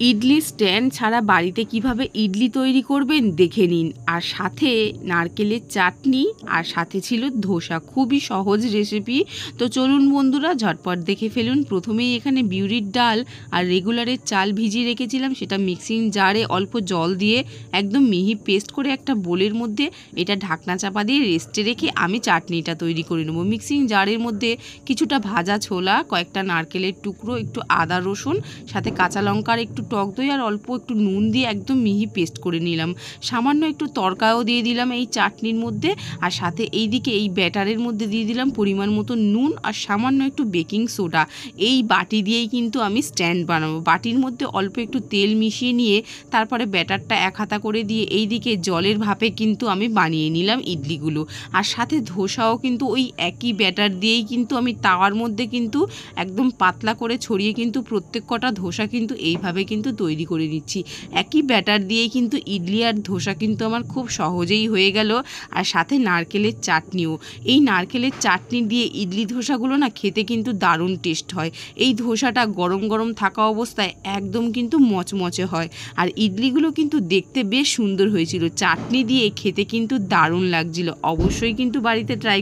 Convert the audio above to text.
Idli stand ছাড়া বাড়িতে কিভাবে ইডলি তৈরি করবেন দেখে নিন। আর সাথে নারকেলের চাটনি, আর সাথে ছিল ধোসা। খুবই সহজ রেসিপি। তো চলুন বন্ধুরা, ঝটপট দেখে ফেলুন। প্রথমেই এখানে বিউলির ডাল আর রেগুলারের চাল ভিজিয়ে রেখেছিলাম, সেটা মিক্সিং জারে অল্প জল দিয়ে একদম মিহি পেস্ট করে একটা বোলের মধ্যে এটা ঢাকনা চাপা দিয়ে রেস্টে রেখে আমি চাটনিটা তৈরি করে নেব। মিক্সিং জারের মধ্যে কিছুটা ভাজা ছোলা, কয়েকটা নারকেলের টুকরো, একটু আদা রসুন, সাথে কাঁচা লঙ্কার একটু টক দই আর অল্প একটু নুন দিয়ে একদম মিহি পেস্ট করে নিলাম। সামান্য একটু তড়কাও দিয়ে দিলাম এই চাটনির মধ্যে। আর সাথে এইদিকে এই ব্যাটারের মধ্যে দিয়ে দিলাম পরিমাণ মতো নুন আর সামান্য একটু বেকিং সোডা। এই বাটি দিয়েই কিন্তু আমি স্ট্যান্ড বানাবো। বাটির মধ্যে অল্প একটু তেল মিশিয়ে নিয়ে তারপরে ব্যাটারটা এক হাতা করে দিয়ে এইদিকে জলের ভাপে কিন্তু আমি বানিয়ে নিলাম ইডলিগুলো। আর সাথে ধোসাও কিন্তু ওই একই ব্যাটার দিয়েই কিন্তু আমি তাওয়ার মধ্যে কিন্তু একদম পাতলা করে ছড়িয়ে কিন্তু প্রত্যেক কটা ধোসা কিন্তু এইভাবে কিন্তু তৈরি করে নিচ্ছি। একই ব্যাটার দিয়েই কিন্তু ইডলি আর ধোসা কিন্তু আমার খুব সহজেই হয়ে গেল। আর সাথে নারকেলের চাটনিও। এই নারকেলের চাটনি দিয়ে ইডলি ধোসাগুলো না খেতে কিন্তু দারুণ টেস্ট হয়। এই ধোসাটা গরম গরম থাকা অবস্থায় একদম কিন্তু মচমচে হয়। আর ইডলিগুলো কিন্তু দেখতে বেশ সুন্দর হয়েছিল। চাটনি দিয়ে খেতে কিন্তু দারুণ লাগছিল। অবশ্যই কিন্তু বাড়িতে ট্রাই